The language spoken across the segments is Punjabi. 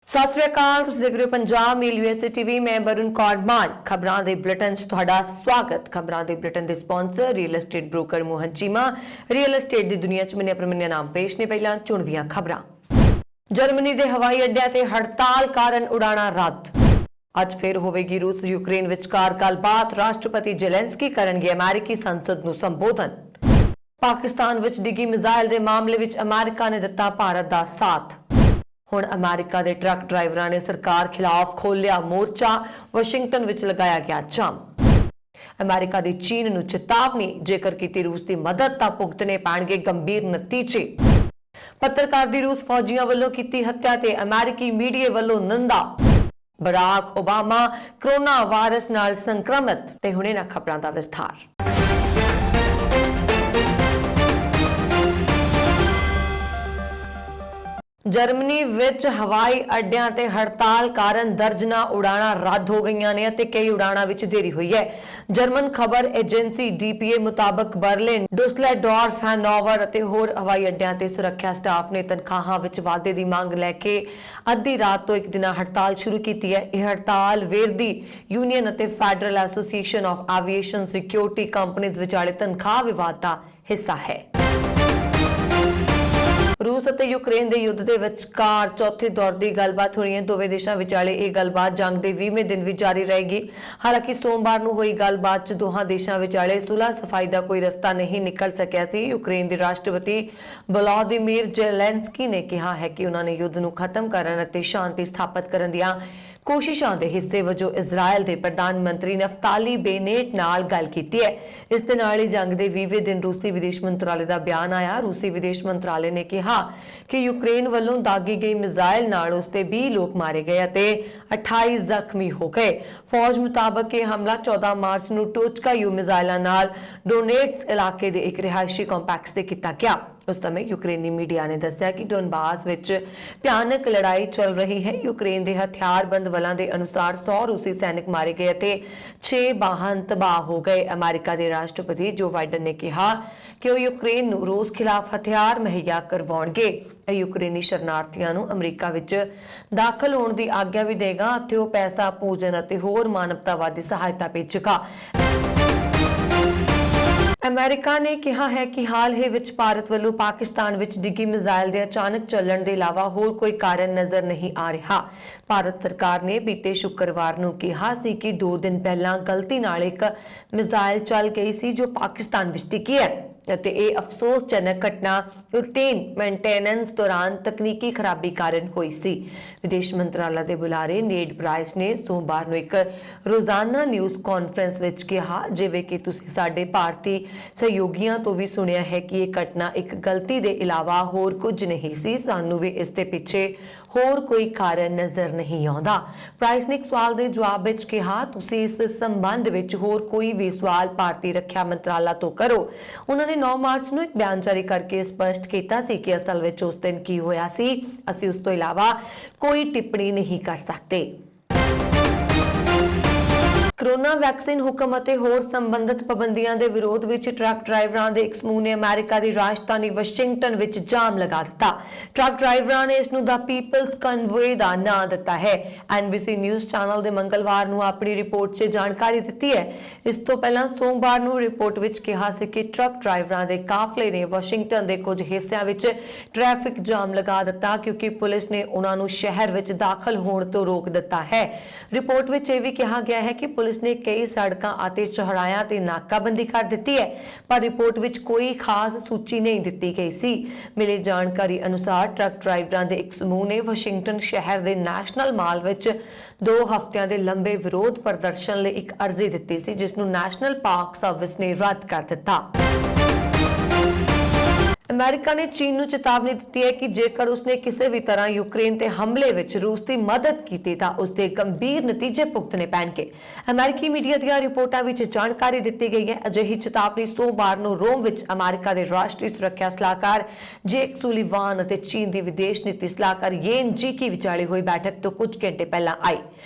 ਸਤਿ ਸ਼੍ਰੀ ਅਕਾਲ। ਤੁਸੀਂ ਦੇਖ ਰਹੇ ਹੋ ਪੰਜਾਬ ਮੇਲ USA ਟੀਵੀ। ਮੈਂ ਵਰੁਣ ਕੌਰ ਮਾਨ। ਖਬਰਾਂ ਦੇ ਬੁਲੇਟਿਨ 'ਚ ਤੁਹਾਡਾ ਸਵਾਗਤ। ਖਬਰਾਂ ਦੇ ਬੁਲੇਟਿਨ ਦੇ sponsor real estate broker Mohan Cheema. Real estate ਦੀ ਦੁਨੀਆ 'ਚ ਮੰਨੇ ਪ੍ਰਮੰਨੇ ਨਾਮ ਪੇਸ਼ ਨੇ। ਪਹਿਲਾਂ ਚੁਣਵੀਆਂ ਖਬਰਾਂ। ਜਰਮਨੀ ਦੇ ਹਵਾਈ ਅੱਡਿਆਂ ਤੇ ਹੜਤਾਲ ਕਾਰਨ ਉਡਾਣਾਂ ਰੱਦ। ਅੱਜ ਫਿਰ ਹੋਵੇਗੀ ਰੂਸ ਯੂਕਰੇਨ ਵਿਚਕਾਰ ਗੱਲਬਾਤ। ਰਾਸ਼ਟਰਪਤੀ ਜ਼ੈਲੈਂਸਕੀ ਕਰਨਗੇ ਅਮਰੀਕੀ ਸੰਸਦ ਨੂੰ ਸੰਬੋਧਨ। ਪਾਕਿਸਤਾਨ ਵਿੱਚ ਡਿੱਗੀ ਮਿਜ਼ਾਈਲ ਦੇ ਮਾਮਲੇ ਵਿੱਚ ਅਮਰੀਕਾ ਨੇ ਦਿੱਤਾ ਭਾਰਤ ਦਾ ਸਾਥ। ਹੁਣ ਅਮਰੀਕਾ ਦੇ ਟਰੱਕ ਡਰਾਈਵਰਾਂ ਨੇ ਸਰਕਾਰ ਖਿਲਾਫ ਖੋਲ੍ਹਿਆ ਮੋਰਚਾ। ਵਾਸ਼ਿੰਗਟਨ ਵਿੱਚ ਲਗਾਇਆ ਗਿਆ ਜਾਮ। ਅਮਰੀਕਾ ਦੀ ਚੀਨ ਨੂੰ ਚੇਤਾਵਨੀ, ਜੇਕਰ ਕੀਤੀ ਰੂਸ ਦੀ ਮਦਦ ਤਾਂ ਭੁਗਤਣੇ ਪੈਣਗੇ ਗੰਭੀਰ ਨਤੀਜੇ। ਪੱਤਰਕਾਰ ਦੀ ਰੂਸ ਫੌਜੀਆਂ ਵੱਲੋਂ ਕੀਤੀ ਹੱਤਿਆ ਤੇ ਅਮਰੀਕੀ ਮੀਡੀਆ ਵੱਲੋਂ ਨਿੰਦਾ। ਬਰਾਕ ਓਬਾਮਾ ਕਰੋਨਾ ਵਾਇਰਸ ਨਾਲ ਸੰਕਰਮਿਤ। ਤੇ ਹੁਣ ਇਹਨਾਂ ਖਬਰਾਂ ਦਾ ਵਿਸਥਾਰ। ਜਰਮਨੀ ਵਿੱਚ ਹਵਾਈ ਅੱਡਿਆਂ ਤੇ ਹੜਤਾਲ ਕਾਰਨ ਦਰਜਨਾਂ ਉਡਾਣਾਂ ਰੱਦ ਹੋ ਗਈਆਂ ਨੇ ਅਤੇ ਕਈ ਉਡਾਣਾਂ ਵਿੱਚ ਦੇਰੀ ਹੋਈ ਹੈ। ਜਰਮਨ ਖਬਰ ਏਜੰਸੀ DPA ਮੁਤਾਬਕ ਬਰਲਿਨ, ਡੁਸਲਡੋਰਫ, ਹੈਨੋਵਰ ਅਤੇ ਹੋਰ ਹਵਾਈ ਅੱਡਿਆਂ ਤੇ ਸੁਰੱਖਿਆ ਸਟਾਫ ਨੇ ਤਨਖਾਹਾਂ ਵਿੱਚ ਵਾਧੇ ਦੀ ਮੰਗ ਲੈ ਕੇ ਅੱਧੀ ਰਾਤ ਤੋਂ ਇੱਕ ਦਿਨਾ ਹੜਤਾਲ ਸ਼ੁਰੂ ਕੀਤੀ ਹੈ। ਇਹ ਹੜਤਾਲ ਵੇਰਦੀ ਯੂਨੀਅਨ ਅਤੇ federal association of aviation security companies ਵਿਚਾਲੇ ਤਨਖਾਹ ਵਿਵਾਦ ਦਾ ਹਿੱਸਾ ਹੈ। ਰੂਸ ਅਤੇ ਯੂਕਰੇਨ ਦੇ ਯੁੱਧ ਦੇ ਵਿਚਕਾਰ ਚੌਥੇ ਦੌਰ ਦੀ ਗੱਲਬਾਤ ਹੋਣੀ ਹੈ। ਦੋਵੇਂ ਦੇਸ਼ਾਂ ਵਿਚਾਲੇ ਇਹ ਗੱਲਬਾਤ ਜੰਗ ਦੇ 20ਵੇਂ ਦਿਨ ਵੀ ਜਾਰੀ ਰਹੇਗੀ। ਹਾਲਾਂਕਿ ਸੋਮਵਾਰ ਨੂੰ ਹੋਈ ਗੱਲਬਾਤ 'ਚ ਦੋਹਾਂ ਦੇਸ਼ਾਂ ਵਿਚਾਲੇ ਸੁਲਹ ਸਫਾਈ ਦਾ ਕੋਈ ਰਸਤਾ ਨਹੀਂ ਨਿਕਲ ਸਕਿਆ ਸੀ। ਯੂਕਰੇਨ ਦੇ ਰਾਸ਼ਟਰਪਤੀ ਵਲੋਦੀਮੀਰ ਜ਼ੈਲੈਂਸਕੀ ਨੇ ਕਿਹਾ ਹੈ ਕਿ ਉਹਨਾਂ ਨੇ ਯੁੱਧ ਨੂੰ ਖਤਮ ਕਰਨ ਅਤੇ ਸ਼ਾਂਤੀ ਸਥਾਪਿਤ ਕਰਨ ਦੀਆਂ ਕੋਸ਼ਿਸ਼ਾਂ ਦੇ ਹਿੱਸੇ ਵਜੋਂ ਇਜ਼ਰਾਈਲ ਦੇ ਪ੍ਰਧਾਨ ਮੰਤਰੀ ਨਫਤਾਲੀ ਬੇਨੇਟ ਨਾਲ ਗੱਲ ਕੀਤੀ ਹੈ। ਇਸ ਦੇ ਨਾਲ ਹੀ ਜੰਗ ਦੇ 20ਵੇਂ ਦਿਨ ਰੂਸੀ ਵਿਦੇਸ਼ ਮੰਤਰਾਲੇ ਦਾ ਬਿਆਨ ਆਇਆ। ਰੂਸੀ ਵਿਦੇਸ਼ ਮੰਤਰਾਲੇ ਨੇ ਕਿਹਾ ਕਿ ਯੂਕਰੇਨ ਵੱਲੋਂ ਦਾਗੀ ਗਈ ਮਿਜ਼ਾਈਲ ਨਾਲ ਉਸ ਤੇ 20 ਲੋਕ ਮਾਰੇ ਗਏ ਅਤੇ 28 ਜ਼ਖਮੀ ਹੋ ਗਏ। ਫੌਜ ਮੁਤਾਬਕ ਇਹ ਹਮਲਾ 14 ਮਾਰਚ ਨੂੰ ਟੋਚਕਾਯੂ ਮਿਜ਼ਾਈਲਾਂ ਨਾਲ ਡੋਨੇਟਸ ਇਲਾਕੇ ਦੇ ਇੱਕ ਰਿਹਾਇਸ਼ੀ ਕੰਪਲੈਕਸ ਤੇ ਕੀਤਾ ਗਿਆ। ਉਸ ਸਮੇਂ ਯੂਕਰੇਨੀ ਮੀਡੀਆ ਨੇ ਦੱਸਿਆ ਕਿ ਡੋਨਬਾਸ ਵਿੱਚ ਭਿਆਨਕ ਲੜਾਈ ਚੱਲ ਰਹੀ ਹੈ। ਯੂਕਰੇਨ ਦੇ ਹਥਿਆਰਬੰਦ ਬਲਾਂ ਦੇ ਅਨੁਸਾਰ 100 ਰੂਸੀ ਸੈਨਿਕ ਮਾਰੇ ਗਏ ਅਤੇ 6 ਵਾਹਨ ਤਬਾਹ ਹੋ ਗਏ। ਅਮਰੀਕਾ ਦੇ ਰਾਸ਼ਟਰਪਤੀ ਜੋ ਬਾਈਡਨ ਨੇ ਕਿਹਾ ਕਿ ਉਹ ਯੂਕਰੇਨ ਨੂੰ ਰੂਸ ਖਿਲਾਫ ਹਥਿਆਰ ਮੁਹੱਈਆ ਕਰਵਾਉਣਗੇ। ਇਹ ਯੂਕਰੇਨੀ ਸ਼ਰਨਾਰਥੀਆਂ ਨੂੰ ਅਮਰੀਕਾ ਵਿੱਚ ਦਾਖਲ ਹੋਣ ਦੀ ਆਗਿਆ ਵੀ ਦੇਗਾ ਅਤੇ ਉਹ ਪੈਸਾ, ਭੋਜਨ ਅਤੇ ਹੋਰ ਮਾਨਵਤਾਵਾਦੀ ਸਹਾਇਤਾ ਭੇਜੇਗਾ। ਅਮਰੀਕਾ ਨੇ ਕਿਹਾ ਹੈ ਕਿ ਹਾਲ ਹੀ ਵਿੱਚ ਭਾਰਤ ਵੱਲੋਂ ਪਾਕਿਸਤਾਨ ਵਿੱਚ ਡਿੱਗੀ ਮਿਜ਼ਾਈਲ ਦੇ ਅਚਾਨਕ ਚੱਲਣ ਦੇ ਇਲਾਵਾ ਹੋਰ ਕੋਈ ਕਾਰਨ ਨਜ਼ਰ ਨਹੀਂ ਆ ਰਿਹਾ। ਭਾਰਤ ਸਰਕਾਰ ਨੇ ਬੀਤੇ ਸ਼ੁੱਕਰਵਾਰ ਨੂੰ ਕਿਹਾ ਸੀ ਕਿ 2 ਦਿਨ ਪਹਿਲਾਂ ਗਲਤੀ ਨਾਲ ਇੱਕ ਮਿਜ਼ਾਈਲ ਚੱਲ ਗਈ ਸੀ ਜੋ ਪਾਕਿਸਤਾਨ ਵਿੱਚ ਡਿੱਗੀ ਹੈ ਅਤੇ ਇਹ ਅਫਸੋਸਜਨਕ ਘਟਨਾ ਰੂਟੀਨ ਮੇਨਟੇਨੈਂਸ ਦੌਰਾਨ ਤਕਨੀਕੀ ਖਰਾਬੀ ਕਾਰਨ ਹੋਈ ਸੀ। ਵਿਦੇਸ਼ ਮੰਤਰਾਲਾ ਦੇ ਬੁਲਾਰੇ ਨੇਡ ਪ੍ਰਾਈਸ ਨੇ ਸੋਮਵਾਰ ਨੂੰ ਇੱਕ ਰੋਜ਼ਾਨਾ ਨਿਊਜ਼ ਕਾਨਫਰੰਸ ਵਿੱਚ ਕਿਹਾ, ਜਿਵੇਂ ਕਿ ਤੁਸੀਂ ਸਾਡੇ ਭਾਰਤੀ ਸਹਿਯੋਗੀਆਂ ਤੋਂ ਵੀ ਸੁਣਿਆ ਹੈ ਕਿ ਇਹ ਘਟਨਾ ਇੱਕ ਗਲਤੀ ਦੇ ਇਲਾਵਾ ਹੋਰ ਕੁਝ ਨਹੀਂ ਸੀ। ਸਾਨੂੰ ਵੀ ਇਸ ਦੇ ਪਿੱਛੇ ਹੋਰ ਕੋਈ ਕਾਰਨ ਨਜ਼ਰ ਨਹੀਂ ਆਉਂਦਾ। ਪ੍ਰਾਈਸ ਨੇ ਇੱਕ ਸਵਾਲ ਦੇ ਜਵਾਬ ਵਿੱਚ ਕਿਹਾ, ਤੁਸੀਂ ਇਸ ਸੰਬੰਧ ਵਿੱਚ ਹੋਰ ਕੋਈ ਵੀ ਸਵਾਲ ਭਾਰਤੀ ਰੱਖਿਆ ਮੰਤਰਾਲਾ ਤੋਂ ਕਰੋ। ਉਹਨਾਂ ਨੇ 9 ਮਾਰਚ ਨੂੰ ਇੱਕ ਬਿਆਨ ਜਾਰੀ ਕਰਕੇ ਸਪਸ਼ਟ ਕੀਤਾ ਸੀ ਕਿ ਅਸਲ ਵਿੱਚ ਉਸ ਦਿਨ ਕੀ ਹੋਇਆ ਸੀ। ਅਸੀਂ ਉਸ ਤੋਂ ਇਲਾਵਾ ਕੋਈ ਟਿੱਪਣੀ ਨਹੀਂ ਕਰ ਸਕਦੇ। ਕੋਰੋਨਾ ਵੈਕਸੀਨ ਹੁਕਮ ਅਤੇ ਹੋਰ ਸੰਬੰਧਿਤ ਪਾਬੰਦੀਆਂ ਦੇ ਵਿਰੋਧ ਵਿੱਚ ਟਰੱਕ ਡਰਾਈਵਰਾਂ ਦੇ ਇੱਕ ਸਮੂਹ ਨੇ ਅਮਰੀਕਾ ਦੀ ਰਾਜਧਾਨੀ ਵਾਸ਼ਿੰਗਟਨ ਵਿੱਚ ਜਾਮ ਲਗਾ ਦਿੱਤਾ। ਟਰੱਕ ਡਰਾਈਵਰਾਂ ਨੇ ਇਸ ਨੂੰ ਦਾ ਪੀਪਲਸ ਕਨਵੇ ਦਾ ਨਾਂ ਦਿੱਤਾ ਹੈ। NBC ਨਿਊਜ਼ ਚੈਨਲ ਦੇ ਮੰਗਲਵਾਰ ਨੂੰ ਆਪਣੀ ਰਿਪੋਰਟ 'ਚ ਜਾਣਕਾਰੀ ਦਿੱਤੀ ਹੈ। ਇਸ ਤੋਂ ਪਹਿਲਾਂ ਸੋਮਵਾਰ ਨੂੰ ਰਿਪੋਰਟ ਵਿੱਚ ਕਿਹਾ ਸੀ ਕਿ ਟਰੱਕ ਡਰਾਈਵਰਾਂ ਦੇ ਕਾਫਲੇ ਨੇ ਵਾਸ਼ਿੰਗਟਨ ਦੇ ਕੁਝ ਹਿੱਸਿਆਂ ਵਿੱਚ ਟ੍ਰੈਫਿਕ ਜਾਮ ਲਗਾ ਦਿੱਤਾ ਕਿਉਂਕਿ ਪੁਲਿਸ ਨੇ ਉਹਨਾਂ ਨੂੰ ਸ਼ਹਿਰ ਵਿੱਚ ਦਾਖਲ ਹੋਣ ਤੋਂ ਰੋਕ ਦਿੱਤਾ ਹੈ। ਰਿਪੋਰਟ ਵਿੱਚ ਇਹ ਵੀ ਕਿਹਾ ਗਿਆ ਹੈ ਕਿ ਪੁਲਿਸ ਨੇ ਕਈ ਸੜਕਾਂ ਅਤੇ ਚੌੜਾਇਆਂ ਤੇ ਨਾਕਾਬੰਦੀ ਕਰ ਦਿੱਤੀ ਹੈ, ਪਰ ਰਿਪੋਰਟ ਵਿੱਚ ਕੋਈ ਖਾਸ ਸੂਚੀ ਨਹੀਂ ਦਿੱਤੀ ਗਈ ਸੀ। ਮਿਲੀ ਜਾਣਕਾਰੀ ਅਨੁਸਾਰ ਟਰੱਕ ਡਰਾਈਵਰਾਂ ਦੇ ਇੱਕ ਸਮੂਹ ਨੇ ਵਾਸ਼ਿੰਗਟਨ ਸ਼ਹਿਰ ਦੇ ਨੈਸ਼ਨਲ ਮਾਲ ਵਿੱਚ 2 ਹਫ਼ਤਿਆਂ ਦੇ ਲੰਬੇ ਵਿਰੋਧ ਪ੍ਰਦਰਸ਼ਨ ਲਈ ਇੱਕ ਅਰਜ਼ੀ ਦਿੱਤੀ ਸੀ, ਜਿਸ ਨੂੰ ਨੈਸ਼ਨਲ ਪਾਰਕ ਸਰਵਿਸ ਨੇ ਰੱਦ ਕਰ ਦਿੱਤਾ। ਅਮਰੀਕਾ ਨੇ ਚੀਨ ਨੂੰ ਚੇਤਾਵਨੀ ਦਿੱਤੀ ਹੈ ਕਿ ਜੇਕਰ ਉਸਨੇ ਕਿਸੇ ਵੀ ਤਰ੍ਹਾਂ ਯੂਕਰੇਨ ਤੇ ਹਮਲੇ ਵਿੱਚ ਰੂਸ ਦੀ ਮਦਦ ਕੀਤੀ ਤਾਂ ਉਸਦੇ ਗੰਭੀਰ ਨਤੀਜੇ ਭੁਗਤਣੇ ਪੈਣਗੇ। ਅਮਰੀਕੀ ਮੀਡੀਆ ਦੀਆਂ ਰਿਪੋਰਟਾਂ ਵਿੱਚ ਜਾਣਕਾਰੀ ਦਿੱਤੀ ਗਈ ਹੈ। ਅਜਿਹੀ ਚੇਤਾਵਨੀ ਸੋਮਵਾਰ ਨੂੰ ਰੋਮ ਵਿੱਚ ਅਮਰੀਕਾ ਦੇ ਰਾਸ਼ਟਰੀ ਸੁਰੱਖਿਆ ਸਲਾਹਕਾਰ ਜੇਕ ਸੁਲੀਵਾਨ ਅਤੇ ਚੀਨ ਦੀ ਵਿਦੇਸ਼ ਨੀਤੀ ਸਲਾਹਕਾਰ ਯੇਨ ਜੀਕੀ ਵਿਚਾਲੇ ਹੋਈ ਬੈਠਕ ਤੋਂ ਕੁਝ ਘੰਟੇ ਪਹਿਲਾਂ ਆਈ।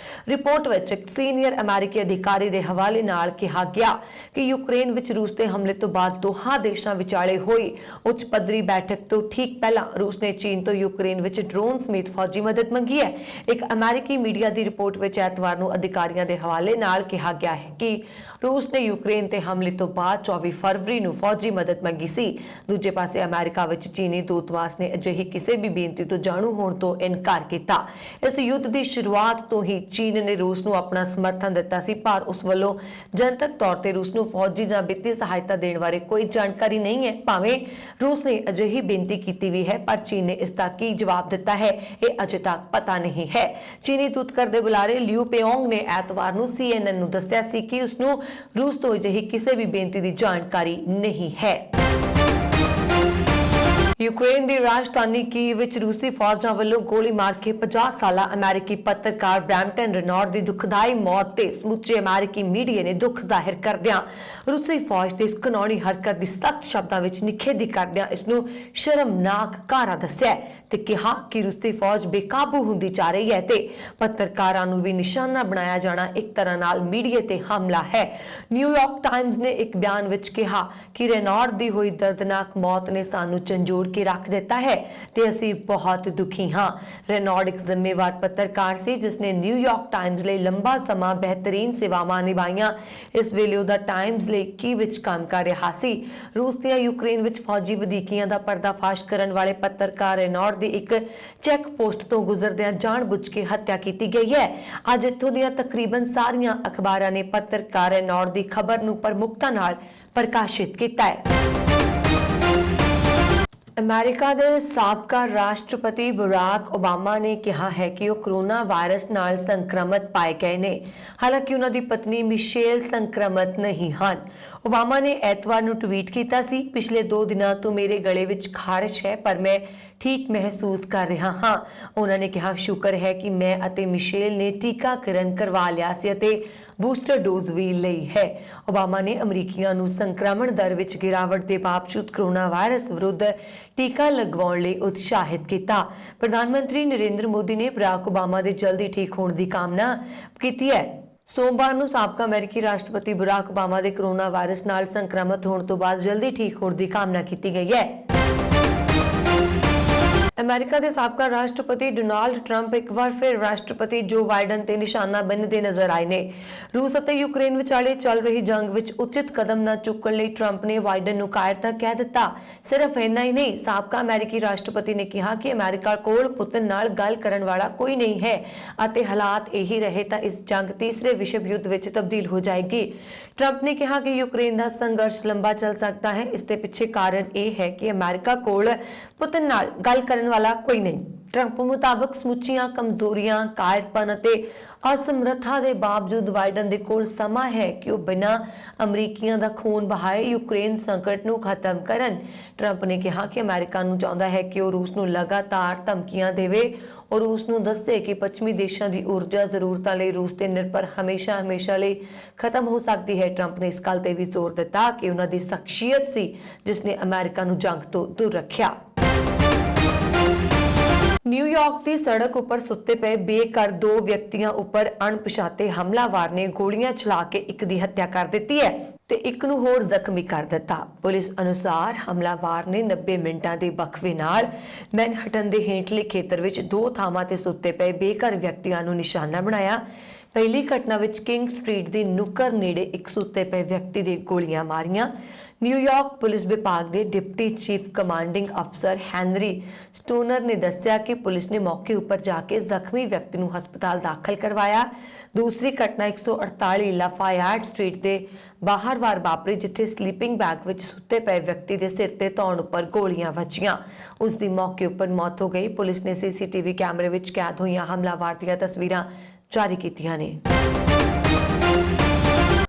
ਰਿਪੋਰਟ ਵਿੱਚ ਇੱਕ ਸੀਨੀਅਰ ਅਮਰੀਕੀ ਅਧਿਕਾਰੀ ਦੇ ਹਵਾਲੇ ਨਾਲ ਕਿਹਾ ਗਿਆ ਕਿ ਯੂਕਰੇਨ ਵਿੱਚ ਰੂਸ ਦੇ ਹਮਲੇ ਤੋਂ ਬਾਅਦ ਦੋਹਾਂ ਦੇਸ਼ਾਂ ਵਿਚਾਲੇ ਹੋਈ ਉੱਚ ਪੱਧਰੀ ਬੈਠਕ ਤੋਂ ਠੀਕ ਪਹਿਲਾਂ ਰੂਸ ਨੇ ਚੀਨ ਤੋਂ ਯੂਕਰੇਨ ਵਿੱਚ ਡਰੋਨ ਸਮੇਤ ਫੌਜੀ ਮਦਦ ਮੰਗੀ ਹੈ। ਇੱਕ ਅਮਰੀਕੀ ਮੀਡੀਆ ਦੀ ਰਿਪੋਰਟ ਵਿੱਚ ਐਤਵਾਰ ਨੂੰ ਅਧਿਕਾਰੀਆਂ ਦੇ ਹਵਾਲੇ ਨਾਲ ਕਿਹਾ ਗਿਆ ਹੈ ਕਿ ਰੂਸ ਨੇ ਯੂਕਰੇਨ ਤੇ ਹਮਲੇ ਤੋਂ ਬਾਅਦ 24 ਫਰਵਰੀ ਨੂੰ ਫੌਜੀ ਮਦਦ ਮੰਗੀ ਸੀ। ਦੂਜੇ ਪਾਸੇ ਅਮਰੀਕਾ ਵਿੱਚ ਚੀਨੀ ਦੂਤਵਾਸ ਨੇ ਅਜਿਹੀ ਕਿਸੇ ਵੀ ਬੇਨਤੀ ਤੋਂ ਜਾਣੂ ਹੋਣ ਤੋਂ ਇਨਕਾਰ ਕੀਤਾ। ਇਸ ਯੁੱਧ ਦੀ ਸ਼ੁਰੂਆਤ ਤੋਂ ਹੀ ਚੀਨ ਨੇ ਰੂਸ ਨੂੰ ਆਪਣਾ ਸਮਰਥਨ ਦਿੱਤਾ ਸੀ, ਪਰ ਉਸ ਵੱਲੋਂ ਜਨਤਕ ਤੌਰ ਤੇ ਰੂਸ ਨੂੰ ਫੌਜੀ ਜਾਂ ਵਿੱਤੀ ਸਹਾਇਤਾ ਦੇਣ ਬਾਰੇ ਕੋਈ ਜਾਣਕਾਰੀ ਨਹੀਂ ਹੈ। ਭਾਵੇਂ ਰੂਸ ਨੇ ਅਜਿਹੀ ਬੇਨਤੀ ਕੀਤੀ ਵੀ ਹੈ, ਪਰ ਚੀਨ ਨੇ ਇਸ ਦਾ ਕੀ ਜਵਾਬ ਦਿੱਤਾ ਹੈ ਇਹ ਅਜੇ ਤੱਕ ਪਤਾ ਨਹੀਂ ਹੈ। ਚੀਨੀ ਦੂਤਘਰ ਦੇ ਬੁਲਾਰੇ ਲਿਊ ਪੇਓਂਗ ਨੇ ਐਤਵਾਰ ਨੂੰ CNN ਨੂੰ ਦੱਸਿਆ ਸੀ ਕਿ ਉਸ ਨੂੰ ਰੂਸ ਤੋਂ ਅਜਿਹੀ ਕਿਸੇ ਵੀ ਬੇਨਤੀ ਦੀ ਜਾਣਕਾਰੀ ਨਹੀਂ ਹੈ। यूक्रेन की राजधानी कीव विच रूसी फौजां वल्लों गोली मार के 50 साला अमेरिकी पत्रकार ब्रैम्पटन रेनॉल्ड की दुखदाई मौत ते समुचे अमेरिकी मीडिया ने दुख जाहिर करदियां रूसी फौज की इस घिनौनी हरकत की सख्त शब्दों में निखेधी करदियां इसनूं शर्मनाक कारा दस्सिया ते कहा कि रूसी फौज बेकाबू हुंदी जा रही है ते पत्रकारां नूं भी निशाना बनाया जाना एक तरह नाल मीडिया ते हमला है। न्यूयॉर्क टाइम्स ने एक बयान विच कहा कि रेनॉल्ड की हुई दर्दनाक मौत ने सानूं झंझोड़ के रख दिता है ते असीं बहुत दुखी हाँ। रेनॉल्ड एक जिम्मेवार पत्रकार सी जिसने न्यूयॉर्क टाइम्स लिए लंबा समा बेहतरीन सेवावां निभाईयां। इस वेले उहदा टाइम्स लिए की विच काम कर रहा सी। रूस दीआं यूक्रेन विच फौजी वधीकियां दा पर्दाफाश करन वाले पत्रकार रेनॉल्ड दी एक चैक पोस्ट तो गुजरदियां जानबुझ के हत्या की गई है। अज इत्थों दीआं तकरीबन सारियां अखबारां ने पत्रकार रेनॉल्ड दी खबर नूं प्रमुखता नाल प्रकाशित किया है। अमेरिका के साबका राष्ट्रपति बराक ओबामा ने कहा है कि वो कोरोना वायरस नाल संक्रमित पाए गए ने, हालांकि उन्होंने पत्नी मिशेल संक्रमित नहीं हैं। ओबामा ने एतवार नूं ट्वीट किया सी, पिछले 2 दिनों तो मेरे गले विच खारिश है पर मैं ठीक महसूस कर रहा हाँ। उन्होंने कहा शुक्र है कि मैं अते मिशेल ने टीकाकरण करवा लिया सी अते बूस्टर डोज भी लई है। ओबामा ने अमरीकियों नूं संक्रमण दर विच गिरावट के बावजूद कोरोना वायरस विरुद्ध टीका लगवाउण लई उत्साहित किया। प्रधानमंत्री नरेंद्र मोदी ने बराक ओबामा के जल्दी ठीक होने की कामना की है। सोमवार ਨੂੰ ਸਾਬਕਾ ਅਮਰੀਕੀ ਰਾਸ਼ਟਰਪਤੀ ਬਰਾਕ ਓਬਾਮਾ ਦੇ ਕੋਰੋਨਾ ਵਾਇਰਸ ਨਾਲ ਸੰਕਰਮਿਤ ਹੋਣ ਤੋਂ ਬਾਅਦ ਜਲਦੀ ਠੀਕ ਹੋਣ ਦੀ ਕਾਮਨਾ ਕੀਤੀ ਗਈ ਹੈ। अमेरिका के साबका राष्ट्रपति डोनाल्ड ट्रंप एक बार फिर राष्ट्रपति जो बाइडन ते निशाना बनते नजर आए ने। रूस और यूक्रेन विचाले चल रही जंग विच उचित कदम न चुकण लई ट्रंप ने बाइडन नूं कायरता कह दिता। सिर्फ इन्ना ही नहीं, साबका अमेरिकी राष्ट्रपति ने कहा कि अमेरिका कोल पुतिन नाल गल करन वाला कोई नहीं है अते हालात यही रहे तां इस जंग तीसरे विश्व युद्ध विच तब्दील हो जाएगी। ट्रंप ने कहा कि यूक्रेन का संघर्ष लंबा चल सकता है। इसके पीछे कारण यह है कि अमेरिका कोल पुतिन नाल गल करन वाला कोई नहीं। ट्रंप मुताबिक समुचियां कमजोरियां कायरपन अते असमर्था के बावजूद बाइडन दे कोल समा है कि वह बिना अमरीकियों का खून बहाए यूक्रेन संकट नूं खत्म करन। ट्रंप ने कहा कि अमेरिका नूं चाहुंदा है कि वह रूस नूं लगातार धमकियां देवे और रूस नूं दस्से कि पश्चिमी देशों की ऊर्जा जरूरतों लई रूस ते निर्भर हमेशा हमेशा लई खत्म हो सकती है। ट्रंप ने इस गल ते भी जोर दिता कि उन्हां दी शख्सियत सी जिसने अमेरिका नूं जंग तो दूर रखिया। न्यूयॉर्क की सड़क उपर सुते पे बेघर 2 व्यक्तियों उपर अणपछाते हमलावर ने गोलियां चला के एक दी हत्या कर दी है ते एक नूं होर जख्मी कर दिता। पुलिस अनुसार हमलावर ने 90 मिनटां दे वक्फे नाल मैनहटन दे हेठले खेतर विच 2 थावां ते सुते पे बेघर व्यक्तियों नूं निशाना बनाया। पहली घटना विच किंग स्ट्रीट दी नुक्कर नेड़े एक सुते पे व्यक्ति दी गोलियां मारियां। न्यूयॉर्क पुलिस विभाग के डिप्टी चीफ कमांडिंग अफसर हैनरी स्टोनर ने दस्सिया कि पुलिस ने मौके पर जाके जख्मी व्यक्ति को हस्पताल दाखिल करवाया। दूसरी घटना 148 लाफायर्ड स्ट्रीट के बाहर वार वापरी जिथे स्लीपिंग बैग विच सुते पे व्यक्ति के सिर ते धौण उपर गोलियां वजियां। उसकी मौके पर मौत हो गई। पुलिस ने CCTV कैमरे विच कैद हुई हमलावर दीआं तस्वीरां जारी कीतियां ने।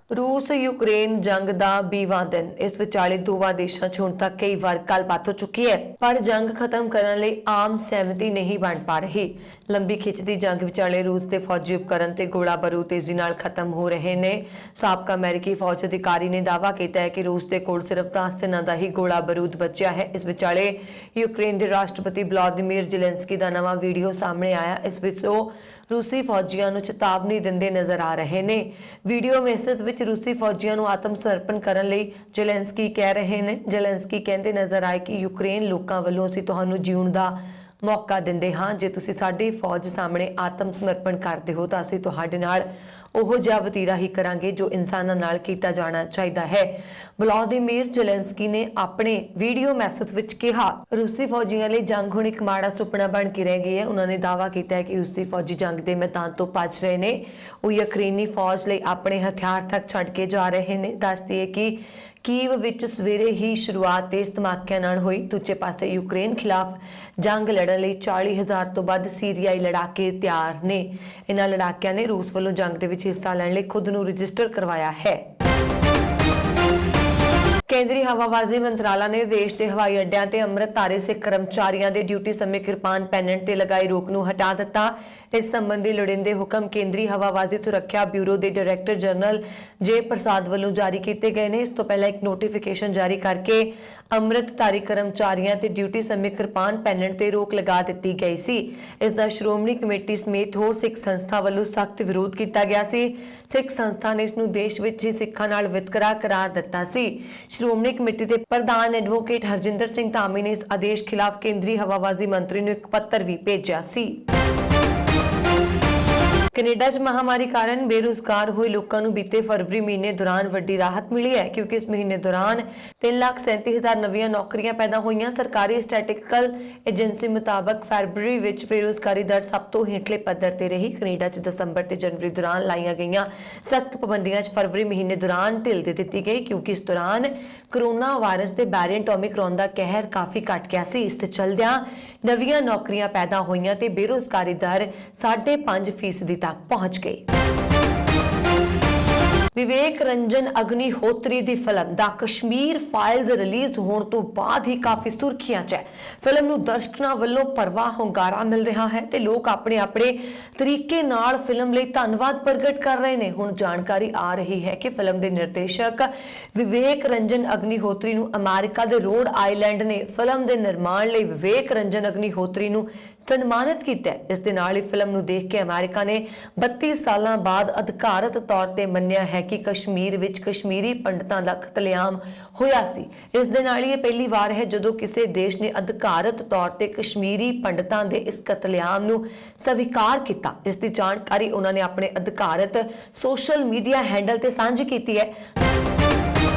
रूस यूक्रेन जंग का 20वां दिन, इस विचाले दोवां देशों च हुण तक कई बार गलबात हो चुकी है पर जंग खत्म करने लई आम सहमति नहीं बन पा रही। लंबी खिचदी जंग विचाले रूस के फौजी उपकरण ते गोला बारूद तेजी नाल खत्म हो रहे ने। साबका अमेरिकी फौज अधिकारी ने दावा किया है कि रूस के कोल सिर्फ 10 दिनों का ही गोला बारूद बचा है। इस विचाले यूक्रेन के राष्ट्रपति व्लादिमीर ज़ेलेंस्की का नवा वीडियो सामने आया। इस विच रूसी फौजियों को चेतावनी दिंदे नजर आ रहे ने। वीडियो मैसेज विच रूसी ਰੂਸੀ ਫੌਜੀਆਂ ਨੂੰ ਆਤਮ ਸਮਰਪਣ ਕਰਨ ਲਈ ਜ਼ੈਲੈਂਸਕੀ ਕਹਿ ਰਹੇ ਨੇ। ਜ਼ੈਲੈਂਸਕੀ ਕਹਿੰਦੇ ਨਜ਼ਰ ਆਏ ਕਿ ਯੂਕਰੇਨ ਲੋਕਾਂ ਵੱਲੋਂ ਅਸੀਂ ਤੁਹਾਨੂੰ ਜਿਉਣ ਦਾ ਮੌਕਾ ਦਿੰਦੇ ਹਾਂ। ਜੇ ਤੁਸੀਂ ਸਾਡੀ ਫੌਜ ਸਾਹਮਣੇ ਆਤਮ ਸਮਰਪਣ ਕਰਦੇ ਹੋ ਤਾਂ ਅਸੀਂ ਤੁਹਾਡੇ ਨਾਲ ਉਹ ਜਿਹਾ ਵਤੀਰਾ ਹੀ ਕਰਾਂਗੇ ਜੋ ਇਨਸਾਨਾਂ ਨਾਲ ਕੀਤਾ ਜਾਣਾ ਚਾਹੀਦਾ ਹੈ। ਵਲੋਦੀਮੀਰ ਜ਼ੈਲੈਂਸਕੀ ਨੇ ਆਪਣੇ ਵੀਡੀਓ ਮੈਸੇਜ ਵਿੱਚ ਕਿਹਾ, ਰੂਸੀ ਫੌਜੀਆਂ ਲਈ ਜੰਗ ਹੁਣ ਇੱਕ ਮਾੜਾ ਸੁਪਨਾ ਬਣ ਕੇ ਰਹਿ ਗਈ ਹੈ। ਉਹਨਾਂ ਨੇ ਦਾਅਵਾ ਕੀਤਾ ਹੈ ਕਿ ਰੂਸੀ ਫੌਜੀ ਜੰਗ ਦੇ ਮੈਦਾਨ ਤੋਂ ਭੱਜ ਰਹੇ ਨੇ। ਉਹ ਯੂਕਰੇਨੀ ਫੌਜ ਲਈ ਆਪਣੇ ਹਥਿਆਰ ਤੱਕ ਛੱਡ ਕੇ ਜਾ ਰਹੇ ਨੇ। ਦੱਸਦੀ ਹੈ ਕਿ ਕੀਵ ਵਿੱਚ ਸਵੇਰੇ ਹੀ ਸ਼ੁਰੂਆਤ ਤੇਜ਼ ਧਮਾਕਿਆਂ ਨਾਲ ਹੋਈ। ਦੂਜੇ ਪਾਸੇ ਯੂਕਰੇਨ ਖਿਲਾਫ ਜੰਗ ਲੜਨ ਲਈ 40,000 ਤੋਂ ਵੱਧ ਸੀਰੀਆਈ ਲੜਾਕੇ ਤਿਆਰ ਨੇ। ਇਹਨਾਂ ਲੜਾਕਿਆਂ ਨੇ ਰੂਸ ਵੱਲੋਂ ਜੰਗ ਦੇ ਵਿੱਚ ਹਿੱਸਾ ਲੈਣ ਲਈ ਖੁਦ ਨੂੰ ਰਜਿਸਟਰ ਕਰਵਾਇਆ ਹੈ। ਕੇਂਦਰੀ ਹਵਾਬਾਜ਼ੀ ਮੰਤਰਾਲਾ ਨੇ ਦੇਸ਼ ਦੇ ਹਵਾਈ ਅੱਡਿਆਂ ਤੇ ਅੰਮ੍ਰਿਤਧਾਰੀ ਸਿੱਖ ਕਰਮਚਾਰੀਆਂ ਦੇ ਡਿਊਟੀ ਸਮੇਂ ਕਿਰਪਾਨ ਪਹਿਨਣ ਤੇ ਲਗਾਈ ਰੋਕ ਨੂੰ ਹਟਾ ਦਿੱਤਾ। ਇਸ ਸੰਬੰਧੀ ਲੋੜੀਂਦੇ ਹੁਕਮ ਕੇਂਦਰੀ ਹਵਾਬਾਜ਼ੀ ਸੁਰੱਖਿਆ ਬਿਊਰੋ ਦੇ ਡਾਇਰੈਕਟਰ ਜਨਰਲ ਜੇ ਪ੍ਰਸਾਦ ਵੱਲੋਂ ਜਾਰੀ ਕੀਤੇ ਗਏ ਨੇ। ਇਸ ਤੋਂ ਪਹਿਲਾਂ ਇੱਕ ਨੋਟੀਫਿਕੇਸ਼ਨ ਜਾਰੀ ਕਰਕੇ ਅੰਮ੍ਰਿਤਧਾਰੀ ਕਰਮਚਾਰੀਆਂ ਤੇ ਡਿਊਟੀ ਸਮੇਂ ਕਿਰਪਾਨ ਪਹਿਨਣ ਤੇ ਰੋਕ ਲਗਾ ਦਿੱਤੀ ਗਈ ਸੀ। ਇਸ ਦਾ ਸ਼੍ਰੋਮਣੀ ਕਮੇਟੀ ਸਮੇਤ ਹੋਰ ਸਿੱਖ ਸੰਸਥਾ ਵੱਲੋਂ ਸਖਤ ਵਿਰੋਧ ਕੀਤਾ ਗਿਆ ਸੀ। ਸਿੱਖ ਸੰਸਥਾ ਨੇ ਇਸ ਨੂੰ ਦੇਸ਼ ਵਿੱਚ ਹੀ ਸਿੱਖਾਂ ਨਾਲ ਵਿਤਕਰਾ ਕਰਾਰ ਦਿੱਤਾ ਸੀ। ਸ਼੍ਰੋਮਣੀ ਕਮੇਟੀ ਦੇ ਪ੍ਰਧਾਨ ਐਡਵੋਕੇਟ ਹਰਜਿੰਦਰ ਸਿੰਘ ਧਾਮੀ ਨੇ ਇਸ ਆਦੇਸ਼ ਖਿਲਾਫ ਕੇਂਦਰੀ ਹਵਾਬਾਜ਼ੀ ਮੰਤਰੀ ਨੂੰ ਇੱਕ ਪੱਤਰ ਵੀ ਭੇਜਿਆ ਸੀ। ਕੈਨੇਡਾ 'ਚ ਮਹਾਮਾਰੀ ਕਾਰਨ ਬੇਰੁਜ਼ਗਾਰ ਹੋਏ ਲੋਕਾਂ ਨੂੰ ਬੀਤੇ ਫਰਵਰੀ ਮਹੀਨੇ ਦੌਰਾਨ ਵੱਡੀ ਰਾਹਤ ਮਿਲੀ ਹੈ, ਕਿਉਂਕਿ ਇਸ ਮਹੀਨੇ ਦੌਰਾਨ 3,37,000 ਨਵੀਆਂ ਨੌਕਰੀਆਂ ਪੈਦਾ ਹੋਈਆਂ। ਸਰਕਾਰੀ ਸਟੈਟਿਸਟੀਕਲ ਏਜੰਸੀ ਮੁਤਾਬਕ ਫਰਵਰੀ ਵਿੱਚ ਬੇਰੁਜ਼ਗਾਰੀ ਦਰ ਸਭ ਤੋਂ ਹੇਠਲੇ ਪੱਧਰ ਤੇ ਰਹੀ। ਕੈਨੇਡਾ 'ਚ ਦਸੰਬਰ ਤੇ ਜਨਵਰੀ ਦੌਰਾਨ ਲਾਈਆਂ ਗਈਆਂ ਸਖਤ ਪਾਬੰਦੀਆਂ 'ਚ ਫਰਵਰੀ ਮਹੀਨੇ ਦੌਰਾਨ ਢਿੱਲ ਦੇ ਦਿੱਤੀ ਗਈ, ਕਿਉਂਕਿ ਇਸ ਦੌਰਾਨ ਕੋਰੋਨਾ ਵਾਇਰਸ ਦੇ ਵੈਰੀਐਂਟ ਓਮਿਕਰੋਨ ਦਾ ਕਹਿਰ ਕਾਫੀ ਘਟ ਗਿਆ ਸੀ। ਇਸ ਤੇ ਚੱਲਦਿਆਂ ਨਵੀਆਂ ਨੌਕਰੀਆਂ ਪੈਦਾ ਹੋਈਆਂ ਤੇ ਬੇਰੁਜ਼ਗਾਰੀ ਦਰ 5.5% ਤੱਕ ਪਹੁੰਚ ਗਈ। ਵਿਵੇਕ ਰੰਜਨ ਅਗਨੀਹੋਤਰੀ ਦੀ ਫਿਲਮ ਦਾ ਕਸ਼ਮੀਰ ਫਾਈਲਜ਼ ਰਿਲੀਜ਼ ਹੋਣ ਤੋਂ ਬਾਅਦ ਹੀ ਕਾਫੀ ਸੁਰਖੀਆਂ 'ਚ ਹੈ। ਫਿਲਮ ਨੂੰ ਦਰਸ਼ਕਾਂ ਵੱਲੋਂ ਭਰਵਾਂ ਹੁੰਗਾਰਾ ਮਿਲ ਰਿਹਾ ਹੈ ਤੇ ਲੋਕ ਆਪਣੇ ਆਪਣੇ ਤਰੀਕੇ ਨਾਲ ਫਿਲਮ ਲਈ ਧੰਨਵਾਦ ਪ੍ਰਗਟ ਕਰ ਰਹੇ ਨੇ। ਹੁਣ ਜਾਣਕਾਰੀ ਆ ਰਹੀ ਹੈ ਕਿ ਫਿਲਮ ਦੇ ਨਿਰਦੇਸ਼ਕ ਵਿਵੇਕ ਰੰਜਨ ਅਗਨੀਹੋਤਰੀ ਨੂੰ ਅਮਰੀਕਾ ਦੇ ਰੋਡ ਆਈਲੈਂਡ ਨੇ ਫਿਲਮ ਦੇ ਨਿਰਮਾਣ ਲਈ ਵਿਵੇਕ ਰੰਜਨ ਅਗਨੀਹੋਤਰੀ ਨੂੰ ਸਨਮਾਨਿਤ ਕੀਤਾ। ਇਸ ਦੇ ਨਾਲ ਹੀ ਫਿਲਮ ਨੂੰ ਦੇਖ ਕੇ ਅਮਰੀਕਾ ਨੇ 32 ਸਾਲਾਂ ਬਾਅਦ ਅਧਿਕਾਰਤ ਤੌਰ ਤੇ ਮੰਨਿਆ ਹੈ ਕਿ ਕਸ਼ਮੀਰ ਵਿੱਚ ਕਸ਼ਮੀਰੀ ਪੰਡਤਾਂ ਦਾ ਕਤਲੇਆਮ ਹੋਇਆ ਸੀ। ਇਸ ਦੇ ਨਾਲ ਹੀ ਇਹ ਪਹਿਲੀ ਵਾਰ ਹੈ ਜਦੋਂ ਕਿਸੇ ਦੇਸ਼ ਨੇ ਅਧਿਕਾਰਤ ਤੌਰ ਤੇ ਕਸ਼ਮੀਰੀ ਪੰਡਤਾਂ ਦੇ ਇਸ ਕਤਲੇਆਮ ਨੂੰ ਸਵੀਕਾਰ ਕੀਤਾ। ਇਸ ਦੀ ਜਾਣਕਾਰੀ ਉਹਨਾਂ ਨੇ ਆਪਣੇ ਅਧਿਕਾਰਤ ਸੋਸ਼ਲ ਮੀਡੀਆ ਹੈਂਡਲ ਤੇ ਸਾਂਝੀ ਕੀਤੀ ਹੈ।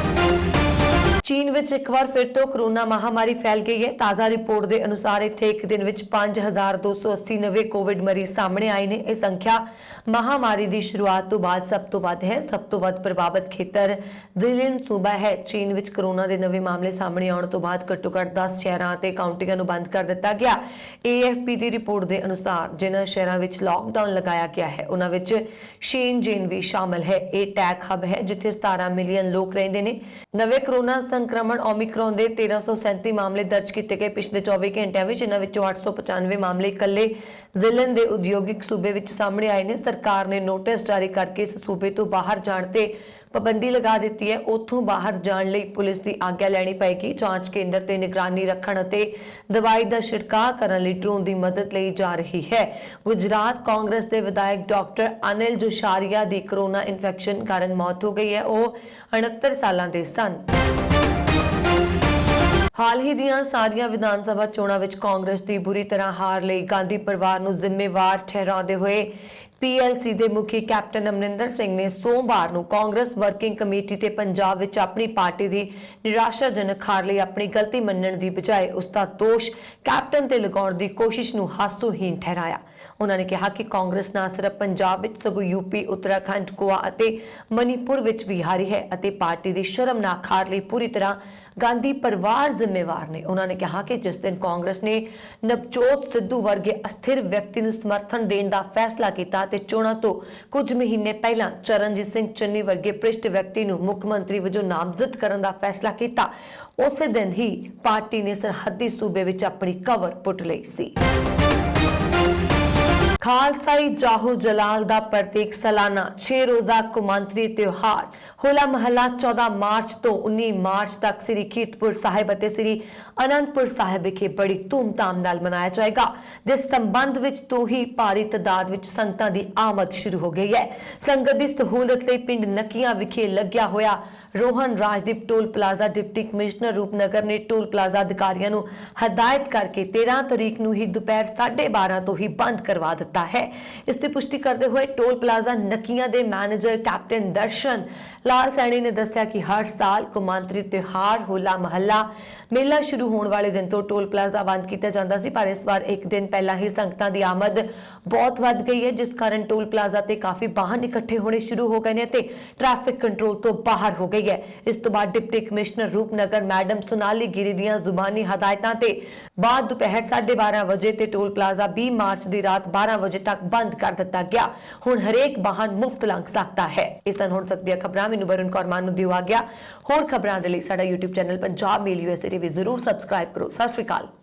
ਚੀਨ ਵਿੱਚ ਇੱਕ ਵਾਰ ਫਿਰ ਤੋਂ ਕੋਰੋਨਾ ਮਹਾਮਾਰੀ ਫੈਲ ਗਈ ਹੈ। ਤਾਜ਼ਾ ਰਿਪੋਰਟ ਦੇ ਅਨੁਸਾਰ ਇੱਥੇ ਇੱਕ ਦਿਨ ਵਿੱਚ 5,280 ਨਵੇਂ ਕੋਵਿਡ ਮਰੀਜ਼ ਸਾਹਮਣੇ ਆਏ ਨੇ। ਇਹ ਸੰਖਿਆ ਮਹਾਮਾਰੀ ਦੀ ਸ਼ੁਰੂਆਤ ਤੋਂ ਬਾਅਦ ਸਭ ਤੋਂ ਵੱਧ ਹੈ। ਸਭ ਤੋਂ ਵੱਧ ਪ੍ਰਭਾਵਿਤ ਖੇਤਰ ਜ਼ਿਲਿਨ ਸੂਬਾ ਹੈ। ਚੀਨ ਵਿੱਚ ਕੋਰੋਨਾ ਦੇ ਨਵੇਂ ਮਾਮਲੇ ਸਾਹਮਣੇ ਆਉਣ ਤੋਂ ਬਾਅਦ ਘੱਟੋ-ਘੱਟ 10 ਸ਼ਹਿਰਾਂ ਅਤੇ ਕਾਉਂਟੀਆਂ ਨੂੰ ਬੰਦ ਕਰ ਦਿੱਤਾ ਗਿਆ। AFP ਦੀ ਰਿਪੋਰਟ ਦੇ ਅਨੁਸਾਰ ਜਿਨ੍ਹਾਂ ਸ਼ਹਿਰਾਂ ਵਿੱਚ ਲਾਕਡਾਊਨ ਲਗਾਇਆ ਗਿਆ ਹੈ ਉਹਨਾਂ ਵਿੱਚ ਸ਼ੇਨਜ਼ੇਨ ਵੀ ਸ਼ਾਮਲ ਹੈ। ਇਹ ਟੈਕ ਹਬ ਹੈ ਜਿੱਥੇ 17 ਮਿਲੀਅਨ ਲੋਕ ਰਹਿੰਦੇ ਨੇ। ਨਵੇਂ ਕੋਰੋਨਾ ਸੰਕਰਮਣ ਓਮਿਕਰੋਨ ਦੇ 1337 ਮਾਮਲੇ ਦਰਜ ਕੀਤੇ ਗਏ ਪਿਛਲੇ 24 ਘੰਟਿਆਂ ਵਿੱਚ। ਇਹਨਾਂ ਵਿੱਚੋਂ 895 ਮਾਮਲੇ ਇਕੱਲੇ ਜ਼ਿਲ੍ਹੇ ਦੇ ਉਦਯੋਗਿਕ ਸੂਬੇ ਵਿੱਚ ਸਾਹਮਣੇ ਆਏ ਨੇ। ਸਰਕਾਰ ਨੇ ਨੋਟਿਸ ਜਾਰੀ ਕਰਕੇ ਇਸ ਸੂਬੇ ਤੋਂ ਬਾਹਰ ਜਾਣ ਤੇ ਪਾਬੰਦੀ ਲਗਾ ਦਿੱਤੀ ਹੈ। ਉੱਥੋਂ ਬਾਹਰ ਜਾਣ ਲਈ ਪੁਲਿਸ ਦੀ ਆਗਿਆ ਲੈਣੀ ਪਏਗੀ। ਜਾਂਚ ਕੇਂਦਰ ਤੇ ਨਿਗਰਾਨੀ ਰੱਖਣ ਅਤੇ ਦਵਾਈ ਦਾ ਛਿੜਕਾਅ ਕਰਨ ਲਈ ਡਰੋਨ ਦੀ ਮਦਦ ਲਈ ਜਾ ਰਹੀ ਹੈ। ਗੁਜਰਾਤ ਕਾਂਗਰਸ ਦੇ ਵਿਧਾਇਕ ਡਾਕਟਰ ਅਨਿਲ ਜੋਸ਼ਾਰੀਆ ਦੀ ਕੋਰੋਨਾ ਇਨਫੈਕਸ਼ਨ ਕਾਰਨ ਮੌਤ ਹੋ ਗਈ ਹੈ। ਉਹ 69 ਸਾਲਾਂ ਦੇ ਸਨ। ਹਾਲ ਹੀ ਦੀਆਂ ਸਾਰੀਆਂ ਵਿਧਾਨ ਸਭਾ ਚੋਣਾਂ ਵਿੱਚ ਕਾਂਗਰਸ ਦੀ ਬੁਰੀ ਤਰ੍ਹਾਂ ਹਾਰ ਲਈ ਗਾਂਧੀ ਪਰਿਵਾਰ ਨੂੰ ਜ਼ਿੰਮੇਵਾਰ ਠਹਿਰਾਉਂਦੇ ਹੋਏ PLC ਦੇ ਮੁਖੀ ਕੈਪਟਨ ਅਮਰਿੰਦਰ ਸਿੰਘ ਨੇ ਸੋਮਵਾਰ ਨੂੰ ਕਾਂਗਰਸ ਵਰਕਿੰਗ ਕਮੇਟੀ ਤੇ ਪੰਜਾਬ ਵਿੱਚ ਆਪਣੀ ਪਾਰਟੀ ਦੀ ਨਿਰਾਸ਼ਾਜਨਕ ਹਾਰ ਲਈ ਆਪਣੀ ਗਲਤੀ ਮੰਨਣ ਦੀ ਬਜਾਏ ਉਸ ਦਾ ਦੋਸ਼ ਕੈਪਟਨ ਤੇ ਲਗਾਉਣ ਦੀ ਕੋਸ਼ਿਸ਼ ਨੂੰ ਹਾਸੋਹੀਣ ਠਹਿਰਾਇਆ। ਉਹਨਾਂ ਨੇ ਕਿਹਾ ਕਿ ਕਾਂਗਰਸ ਨਾ ਸਿਰਫ ਪੰਜਾਬ ਵਿੱਚ ਸਗੋਂ UP, ਉੱਤਰਾਖੰਡ, ਗੋਆ ਅਤੇ ਮਨੀਪੁਰ ਵਿੱਚ ਵੀ ਹਾਰੀ ਹੈ ਅਤੇ ਪਾਰਟੀ ਦੀ ਸ਼ਰਮਨਾਕ ਹਾਰ ਲਈ ਪੂਰੀ ਤਰ੍ਹਾਂ ਗਾਂਧੀ ਪਰਿਵਾਰ ਜ਼ਿੰਮੇਵਾਰ ਨੇ। ਉਹਨਾਂ ਨੇ ਕਿਹਾ ਕਿ ਜਿਸ ਦਿਨ ਕਾਂਗਰਸ ਨੇ ਨਵਜੋਤ ਸਿੱਧੂ ਵਰਗੇ ਅਸਥਿਰ ਵਿਅਕਤੀ ਨੂੰ ਸਮਰਥਨ ਦੇਣ ਦਾ ਫੈਸਲਾ ਕੀਤਾ ਤੇ ਚੋਣਾਂ ਤੋਂ ਕੁਝ ਮਹੀਨੇ ਪਹਿਲਾਂ ਚਰਨਜੀਤ ਸਿੰਘ ਚੰਨੀ ਵਰਗੇ ਭ੍ਰਿਸ਼ਟ ਵਿਅਕਤੀ ਨੂੰ ਮੁੱਖ ਮੰਤਰੀ ਵਜੋਂ ਨਾਮਜ਼ਦ ਕਰਨ ਦਾ ਫੈਸਲਾ ਕੀਤਾ, ਉਸੇ ਦਿਨ ਹੀ ਪਾਰਟੀ ਨੇ ਸਰਹੱਦੀ ਸੂਬੇ ਵਿੱਚ ਆਪਣੀ ਕਵਰ ਪੁੱਟ ਲਈ ਸੀ। ਖਾਲਸਾਈ ਜਾਹੋ ਜਲਾਲ ਦਾ ਪ੍ਰਤੀਕ ਸਾਲਾਨਾ 6 ਰੋਜ਼ਾ ਕੌਮਾਂਤਰੀ ਤਿਉਹਾਰ ਹੋਲਾ ਮਹੱਲਾ 14 ਮਾਰਚ ਤੋਂ 19 ਮਾਰਚ ਤੱਕ ਸ੍ਰੀ ਕੀਰਤਪੁਰ ਸਾਹਿਬ ਅਤੇ ਸ੍ਰੀ ਅਨੰਦਪੁਰ ਸਾਹਿਬ ਵਿਖੇ ਬੜੀ ਧੂਮਧਾਮ ਨਾਲ ਮਨਾਇਆ ਜਾਏਗਾ। ਦੇ ਸੰਬੰਧ ਵਿੱਚ ਤੋਂ ਹੀ ਭਾਰੀ ਤਾਦਾਦ ਵਿੱਚ ਸੰਗਤਾਂ ਦੀ ਆਮਦ ਸ਼ੁਰੂ ਹੋ ਗਈ ਹੈ। ਸੰਗਤ ਦੀ ਸਹੂਲਤ ਲਈ ਪਿੰਡ ਨੱਕੀਆਂ ਵਿਖੇ ਲੱਗਿਆ ਹੋਇਆ Rohan Rajdeep toll plaza deputy commissioner Rupnagar ਨੇ ਟੋਲ ਪਲਾਜ਼ਾ ਅਧਿਕਾਰੀਆਂ ਨੂੰ ਹਦਾਇਤ ਕਰਕੇ 13 ਤਰੀਕ ਨੂੰ ਹੀ ਦੁਪਹਿਰ 12:30 ਤੋਂ ਹੀ ਬੰਦ ਕਰਵਾ ਦਿੱਤਾ ਹੈ। ਇਸ ਦੀ ਪੁਸ਼ਟੀ ਕਰਦੇ ਹੋਏ ਟੋਲ ਪਲਾਜ਼ਾ ਨੱਕੀਆਂ ਦੇ ਮੈਨੇਜਰ ਕੈਪਟਨ ਦਰਸ਼ਨ ਲਾਲ ਸੈਣੀ ਨੇ ਦੱਸਿਆ ਕਿ ਹਰ ਸਾਲ ਕੌਮਾਂਤਰੀ ਤਿਉਹਾਰ ਹੋਲਾ ਮਹੱਲਾ ਮੇਲਾ ਸ਼ੁਰੂ ਹੋਣ ਵਾਲੇ ਦਿਨ ਤੋਂ ਟੋਲ ਪਲਾਜ਼ਾ ਬੰਦ ਕੀਤਾ ਜਾਂਦਾ ਸੀ, ਪਰ ਇਸ ਵਾਰ ਇੱਕ ਦਿਨ ਪਹਿਲਾਂ ਹੀ ਸੰਗਤਾਂ ਦੀ ਆਮਦ ਬਹੁਤ ਵੱਧ ਗਈ ਹੈ, ਜਿਸ ਕਾਰਨ ਟੋਲ ਪਲਾਜ਼ਾ ਤੇ ਕਾਫੀ ਵਾਹਨ ਇਕੱਠੇ ਹੋਣੇ ਸ਼ੁਰੂ ਹੋ ਗਏ ਨੇ ਤੇ ਟ੍ਰੈਫਿਕ ਕੰਟਰੋਲ ਤੋਂ ਬਾਹਰ ਹੋ ਗਈ ਹੈ। ਇਸ ਤੋਂ ਬਾਅਦ deputy commissioner Rupnagar madam Sonali Giri ਦੀਆਂ ਜ਼ੁਬਾਨੀ ਹਦਾਇਤਾਂ ਤੇ ਬਾਅਦ ਦੁਪਹਿਰ 12:30 ਵਜੇ ਤੇ ਟੋਲ ਪਲਾਜ਼ਾ 20 ਮਾਰਚ ਦੀ ਰਾਤ 12 ਵਜੇ ਤੱਕ ਬੰਦ ਕਰ ਦਿੱਤਾ ਗਿਆ। ਹੁਣ ਹਰੇਕ ਵਾਹਨ ਮੁਫਤ ਲੰਘ ਸਕਦਾ ਹੈ। ਇਸ ਤਰ੍ਹਾਂ ਹੁਣ ਤੱਕ ਦੀਆਂ ਖਬਰਾਂ ਮੈਨੂੰ ਵਰੁਣ ਕੌਰ ਮਾਨ ਨੂੰ ਦਿਓ ਆ ਗਿਆ। ਹੋਰ ਖਬਰਾਂ ਦੇ ਲਈ ਸਾਡਾ YouTube ਚੈਨਲ ਪੰਜਾਬ ਮੇਲ USA ਵੀ ਜ਼ਰੂਰ ਸਬਸਕ੍ਰਾਈਬ ਕਰੋ। ਸਤਿ ਸ਼੍ਰੀ ਅਕਾਲ।